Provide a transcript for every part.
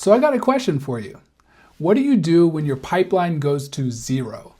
So I got a question for you. What do you do when your pipeline goes to zero?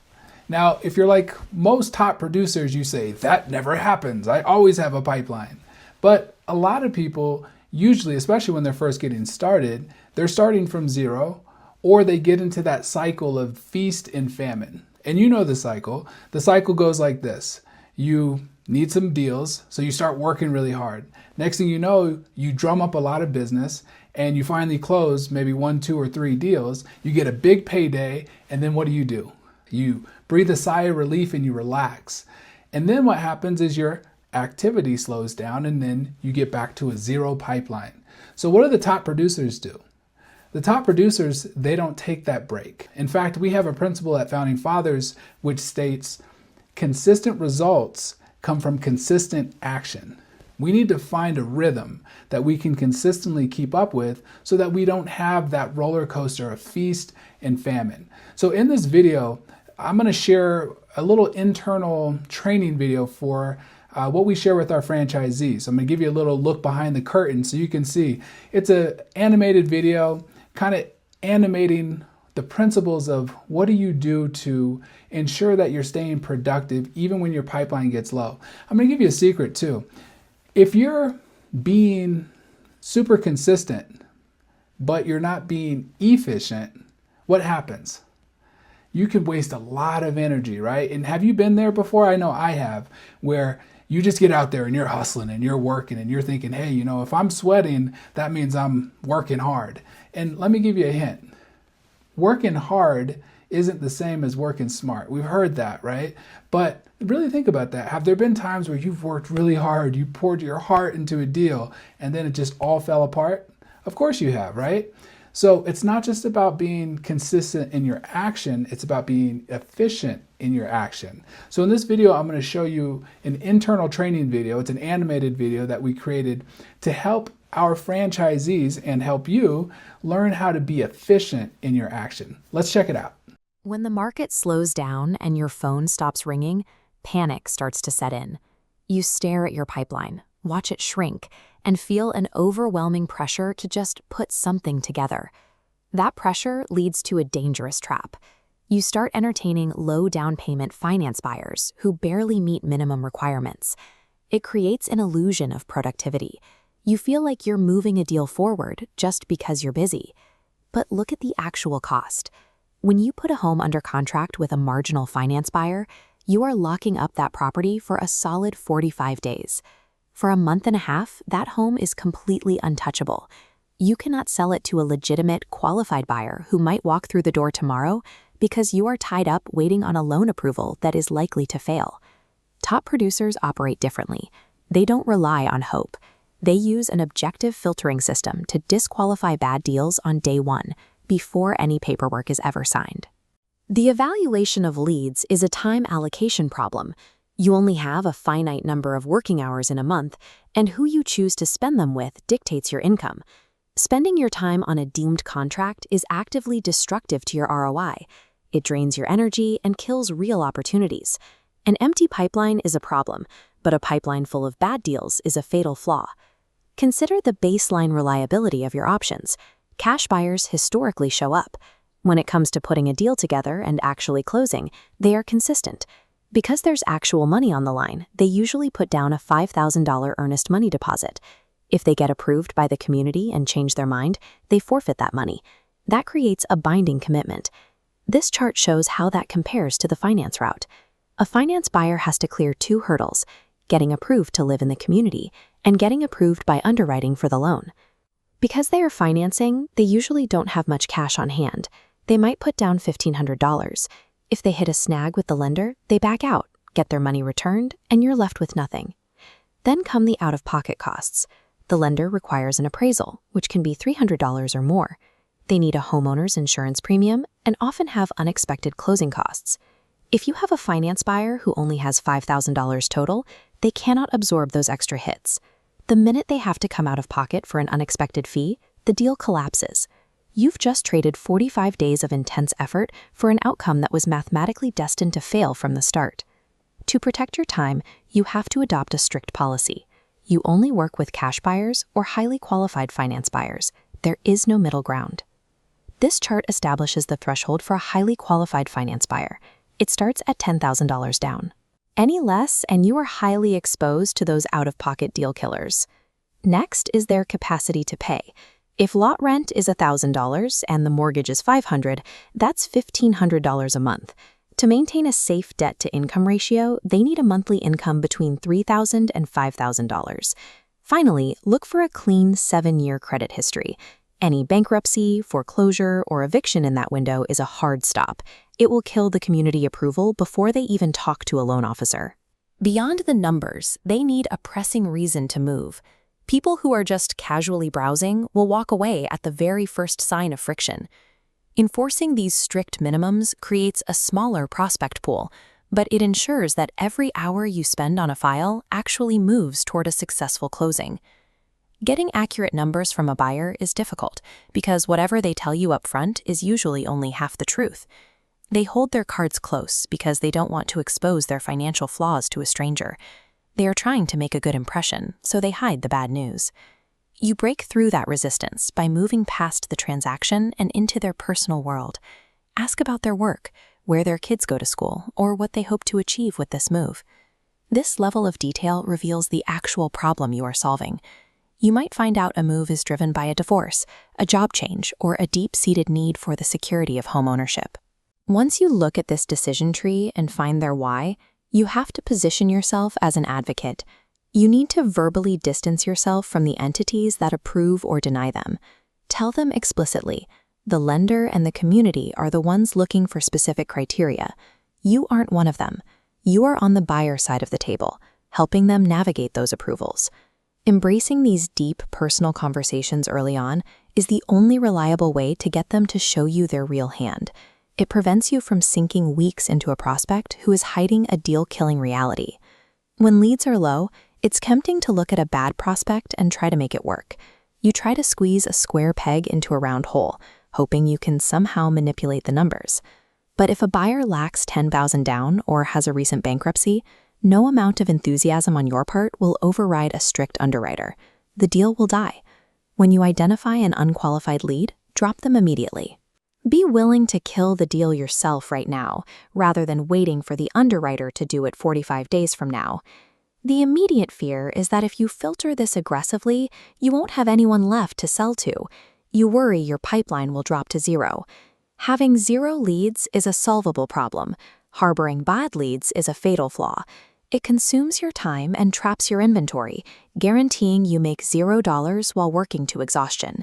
Now, if you're like most top producers, you say, that never happens. I always have a pipeline. But a lot of people, usually, especially when they're first getting started, they're starting from zero, or they get into that cycle of feast and famine. And you know the cycle. The cycle goes like this. You need some deals, so you start working really hard. Next thing you know, you drum up a lot of business and you finally close maybe 1, 2, or 3 deals. You get a big payday, and then what do? You breathe a sigh of relief and you relax. And then what happens is your activity slows down, and then you get back to a zero pipeline. So what do the top producers do? The top producers, they don't take that break. In fact, we have a principle at Founding Fathers which states consistent results come from consistent action. We need to find a rhythm that we can consistently keep up with so that we don't have that roller coaster of feast and famine. So in this video, I'm going to share a little internal training video for what we share with our franchisees. So I'm going to give you a little look behind the curtain so you can see. It's an animated video, kind of animating the principles of what do you do to ensure that you're staying productive even when your pipeline gets low. I'm going to give you a secret too. If you're being super consistent, but you're not being efficient, what happens? You could waste a lot of energy, right? And have you been there before? I know I have, where you just get out there and you're hustling and you're working and you're thinking, hey, if I'm sweating, that means I'm working hard. And let me give you a hint. Working hard isn't the same as working smart. We've heard that, right? But really think about that. Have there been times where you've worked really hard, you poured your heart into a deal, and then it just all fell apart? Of course you have, right? So it's not just about being consistent in your action, it's about being efficient in your action. So in this video, I'm going to show you an internal training video. It's an animated video that we created to help our franchisees and help you learn how to be efficient in your action. Let's check it out. When the market slows down and your phone stops ringing, panic starts to set in. You stare at your pipeline, watch it shrink, and feel an overwhelming pressure to just put something together. That pressure leads to a dangerous trap. You start entertaining low down payment finance buyers who barely meet minimum requirements. It creates an illusion of productivity. You feel like you're moving a deal forward just because you're busy. But look at the actual cost. When you put a home under contract with a marginal finance buyer, you are locking up that property for a solid 45 days. For a month and a half, that home is completely untouchable. You cannot sell it to a legitimate, qualified buyer who might walk through the door tomorrow because you are tied up waiting on a loan approval that is likely to fail. Top producers operate differently. They don't rely on hope. They use an objective filtering system to disqualify bad deals on day one, before any paperwork is ever signed. The evaluation of leads is a time allocation problem. You only have a finite number of working hours in a month, and who you choose to spend them with dictates your income. Spending your time on a deemed contract is actively destructive to your ROI. It drains your energy and kills real opportunities. An empty pipeline is a problem, but a pipeline full of bad deals is a fatal flaw. Consider the baseline reliability of your options. Cash buyers historically show up. When it comes to putting a deal together and actually closing, they are consistent. Because there's actual money on the line, they usually put down a $5,000 earnest money deposit. If they get approved by the community and change their mind, they forfeit that money. That creates a binding commitment. This chart shows how that compares to the finance route. A finance buyer has to clear 2 hurdles: getting approved to live in the community and getting approved by underwriting for the loan. Because they are financing, they usually don't have much cash on hand. They might put down $1,500. If they hit a snag with the lender, they back out, get their money returned, and you're left with nothing. Then come the out-of-pocket costs. The lender requires an appraisal, which can be $300 or more. They need a homeowner's insurance premium and often have unexpected closing costs. If you have a finance buyer who only has $5,000 total, they cannot absorb those extra hits. The minute they have to come out of pocket for an unexpected fee, the deal collapses. You've just traded 45 days of intense effort for an outcome that was mathematically destined to fail from the start. To protect your time, you have to adopt a strict policy. You only work with cash buyers or highly qualified finance buyers. There is no middle ground. This chart establishes the threshold for a highly qualified finance buyer. It starts at $10,000 down. Any less, and you are highly exposed to those out-of-pocket deal killers. Next is their capacity to pay. If lot rent is $1,000 and the mortgage is $500, that's $1,500 a month. To maintain a safe debt-to-income ratio, they need a monthly income between $3,000 and $5,000. Finally, look for a clean 7-year credit history. Any bankruptcy, foreclosure, or eviction in that window is a hard stop. It will kill the community approval before they even talk to a loan officer. Beyond the numbers, they need a pressing reason to move. People who are just casually browsing will walk away at the very first sign of friction. Enforcing these strict minimums creates a smaller prospect pool, but it ensures that every hour you spend on a file actually moves toward a successful closing. Getting accurate numbers from a buyer is difficult because whatever they tell you up front is usually only half the truth. They hold their cards close because they don't want to expose their financial flaws to a stranger. They are trying to make a good impression, so they hide the bad news. You break through that resistance by moving past the transaction and into their personal world. Ask about their work, where their kids go to school, or what they hope to achieve with this move. This level of detail reveals the actual problem you are solving. You might find out a move is driven by a divorce, a job change, or a deep-seated need for the security of home ownership. Once you look at this decision tree and find their why, you have to position yourself as an advocate. You need to verbally distance yourself from the entities that approve or deny them. Tell them explicitly, the lender and the community are the ones looking for specific criteria. You aren't one of them. You are on the buyer side of the table, helping them navigate those approvals. Embracing these deep personal conversations early on is the only reliable way to get them to show you their real hand. It prevents you from sinking weeks into a prospect who is hiding a deal-killing reality. When leads are low, it's tempting to look at a bad prospect and try to make it work. You try to squeeze a square peg into a round hole, hoping you can somehow manipulate the numbers. But if a buyer lacks $10,000 down or has a recent bankruptcy, no amount of enthusiasm on your part will override a strict underwriter. The deal will die. When you identify an unqualified lead, drop them immediately. Be willing to kill the deal yourself right now, rather than waiting for the underwriter to do it 45 days from now. The immediate fear is that if you filter this aggressively, you won't have anyone left to sell to. You worry your pipeline will drop to zero. Having 0 leads is a solvable problem. Harboring bad leads is a fatal flaw. It consumes your time and traps your inventory, guaranteeing you make $0 while working to exhaustion.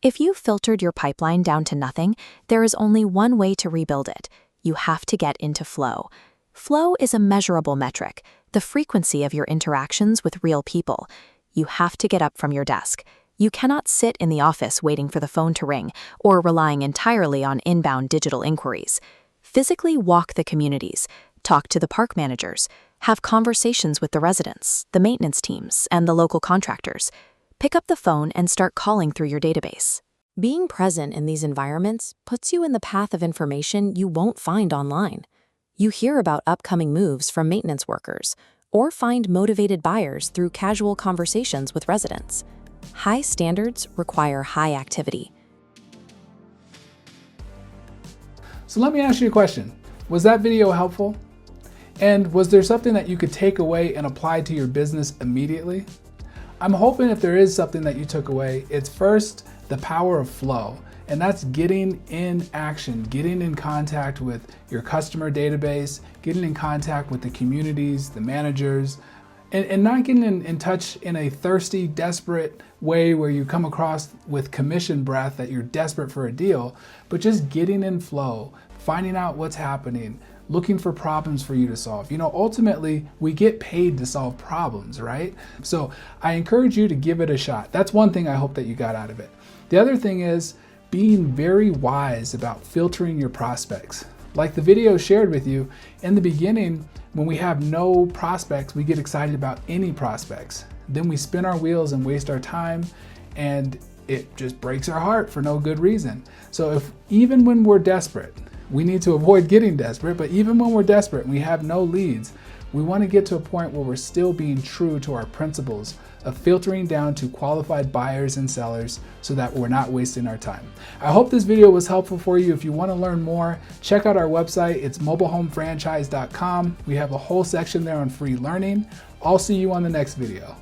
If you filtered your pipeline down to nothing, there is only one way to rebuild it. You have to get into flow. Flow is a measurable metric, the frequency of your interactions with real people. You have to get up from your desk. You cannot sit in the office waiting for the phone to ring or relying entirely on inbound digital inquiries. Physically walk the communities, talk to the park managers, have conversations with the residents, the maintenance teams, and the local contractors. Pick up the phone and start calling through your database. Being present in these environments puts you in the path of information you won't find online. You hear about upcoming moves from maintenance workers, or find motivated buyers through casual conversations with residents. High standards require high activity. So let me ask you a question. Was that video helpful? And was there something that you could take away and apply to your business immediately? I'm hoping if there is something that you took away, it's first the power of flow. And that's getting in action, getting in contact with your customer database, getting in contact with the communities, the managers, and not getting in touch in a thirsty, desperate way where you come across with commission breath that you're desperate for a deal, but just getting in flow, finding out what's happening, looking for problems for you to solve. Ultimately, we get paid to solve problems, right? So I encourage you to give it a shot. That's one thing I hope that you got out of it. The other thing is being very wise about filtering your prospects. Like the video shared with you, in the beginning, when we have no prospects, we get excited about any prospects. Then we spin our wheels and waste our time, and it just breaks our heart for no good reason. So if even when we're desperate, we need to avoid getting desperate, but even when we're desperate and we have no leads, We want to get to a point where we're still being true to our principles of filtering down to qualified buyers and sellers so that we're not wasting our time. I hope this video was helpful for you. If you want to learn more, check out our website. It's mobilehomefranchise.com. We have a whole section there on free learning. I'll see you on the next video.